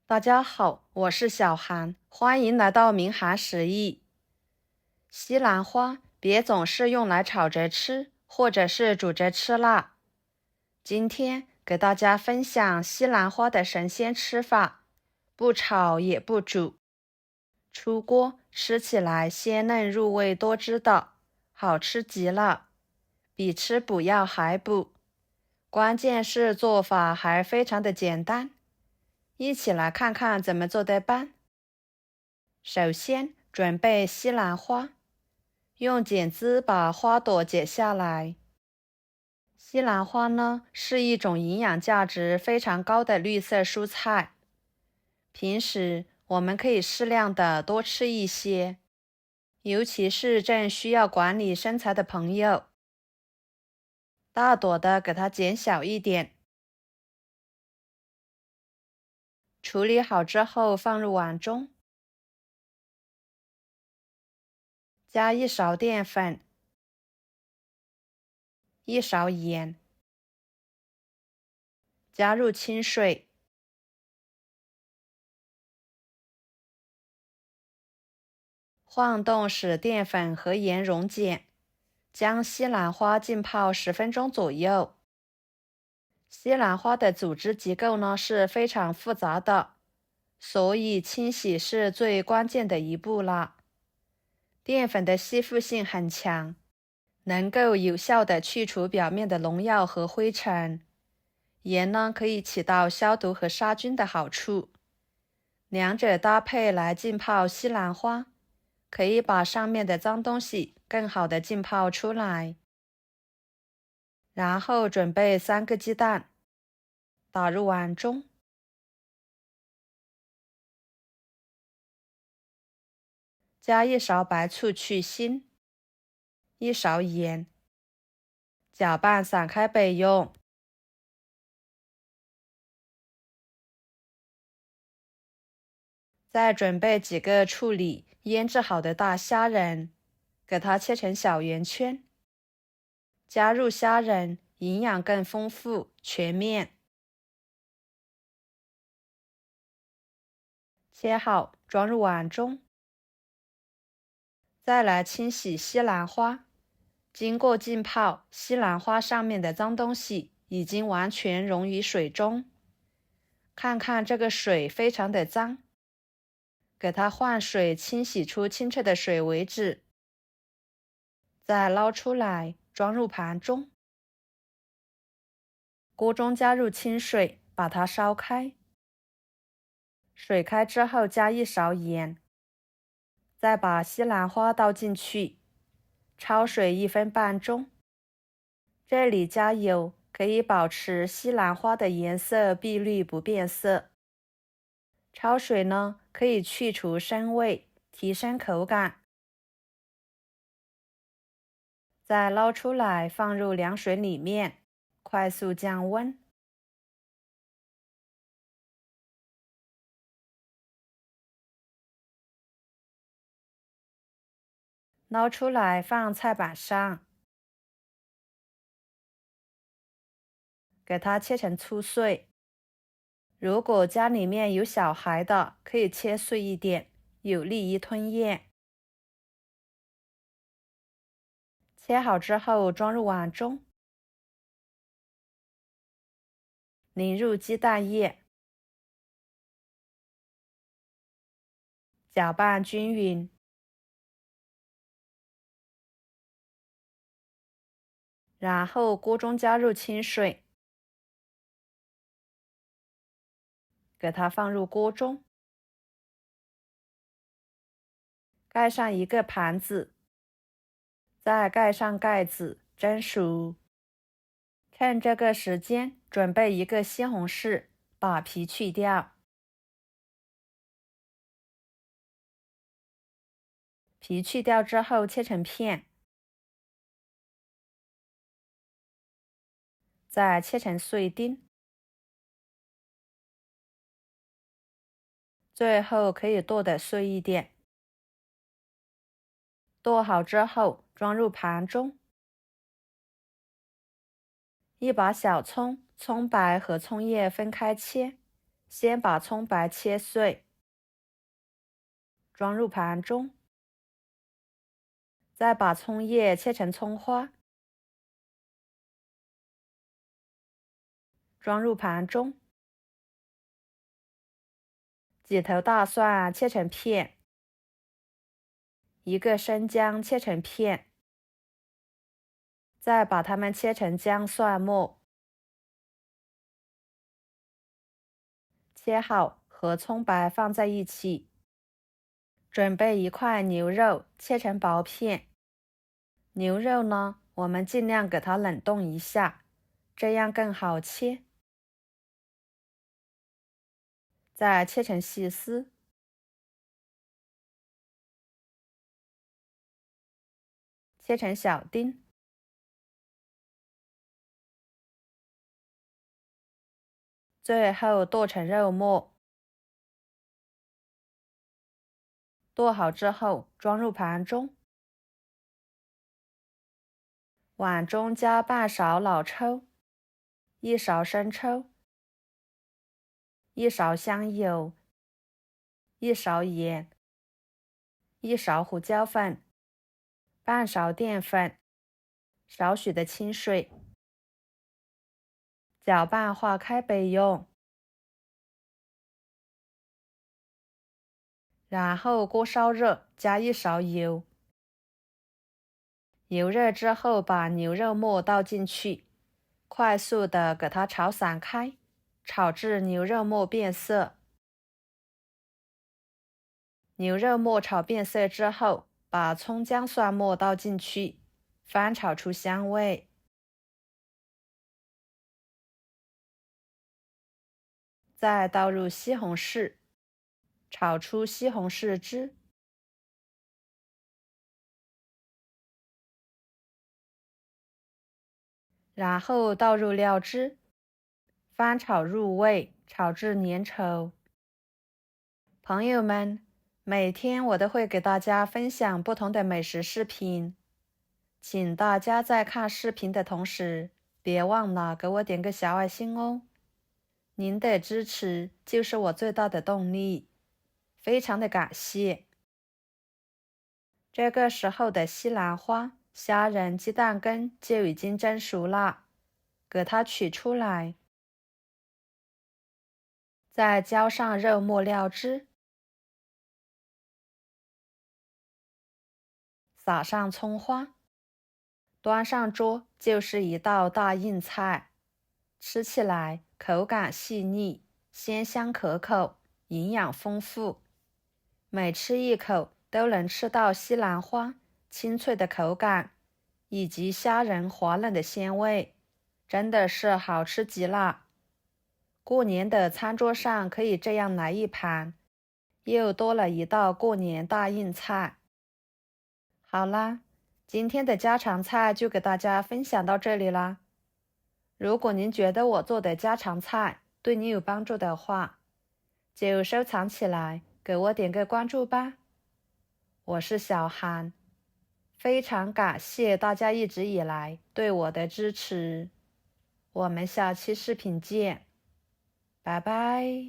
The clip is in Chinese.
大家好，我是小韩，欢迎来到明涵食艺。西兰花别总是用来炒着吃，或者是煮着吃啦。今天给大家分享西兰花的神仙吃法，不炒也不煮，出锅吃起来鲜嫩入味多汁的，好吃极了，比吃补药还补。关键是做法还非常的简单。一起来看看怎么做的吧。首先准备西兰花，用剪子把花朵剪下来。西兰花呢，是一种营养价值非常高的绿色蔬菜，平时我们可以适量的多吃一些，尤其是正需要管理身材的朋友。大朵的给它剪小一点。处理好之后放入碗中，加1勺淀粉，1勺盐，加入清水，晃动使淀粉和盐溶解，将西兰花浸泡10分钟左右。西兰花的组织结构呢是非常复杂的，所以清洗是最关键的一步啦。淀粉的吸附性很强，能够有效地去除表面的农药和灰尘。盐呢可以起到消毒和杀菌的好处。两者搭配来浸泡西兰花，可以把上面的脏东西更好的浸泡出来。然后准备3个鸡蛋，打入碗中，加1勺白醋去腥，1勺盐，搅拌散开备用。再准备几个处理腌制好的大虾仁，给它切成小圆圈，加入虾仁，营养更丰富全面。切好装入碗中。再来清洗西兰花，经过浸泡，西兰花上面的脏东西已经完全溶于水中。看看这个水非常的脏，给它换水清洗出清澈的水为止。再捞出来装入盘中。锅中加入清水，把它烧开。水开之后加1勺盐，再把西兰花倒进去，焯水1分半钟。这里加油，可以保持西兰花的颜色碧绿不变色。焯水呢，可以去除生味，提升口感。再捞出来放入凉水里面，快速降温。捞出来放菜板上，给它切成粗碎。如果家里面有小孩的，可以切碎一点，有利于吞咽。切好之后装入碗中，淋入鸡蛋液，搅拌均匀。然后锅中加入清水，给它放入锅中，盖上一个盘子，再盖上盖子蒸熟。趁这个时间准备一个西红柿，把皮去掉。皮去掉之后切成片，再切成碎丁。最后可以剁得碎一点。剁好之后装入盘中。一把小葱，葱白和葱叶分开切，先把葱白切碎，装入盘中，再把葱叶切成葱花，装入盘中。几头大蒜切成片，一个生姜切成片，再把它们切成姜蒜末。切好和葱白放在一起。准备一块牛肉，切成薄片。牛肉呢，我们尽量给它冷冻一下，这样更好切。再切成细丝。切成小丁。最后剁成肉末。剁好之后，装入盘中。碗中加半勺老抽，1勺生抽，1勺香油，1勺盐，1勺胡椒粉，半勺淀粉，少许的清水，搅拌化开备用。然后锅烧热，加1勺油。油热之后，把牛肉末倒进去，快速的给它炒散开，炒至牛肉末变色。牛肉末炒变色之后，把葱姜蒜末倒进去，翻炒出香味。再倒入西红柿，炒出西红柿汁。然后倒入料汁，翻炒入味，炒至粘稠。朋友们，每天我都会给大家分享不同的美食视频，请大家在看视频的同时，别忘了给我点个小爱心哦。您的支持就是我最大的动力，非常的感谢。这个时候的西兰花、虾仁、鸡蛋羹就已经蒸熟了，给它取出来，再浇上肉末料汁，撒上葱花，端上桌就是一道大硬菜，吃起来口感细腻，鲜香可口，营养丰富，每吃一口都能吃到西兰花清脆的口感，以及虾仁滑嫩的鲜味，真的是好吃极了。过年的餐桌上可以这样来一盘，又多了一道过年大硬菜。好啦，今天的家常菜就给大家分享到这里啦。如果您觉得我做的家常菜对你有帮助的话，就收藏起来，给我点个关注吧。我是小韩，非常感谢大家一直以来对我的支持。我们下期视频见，拜拜。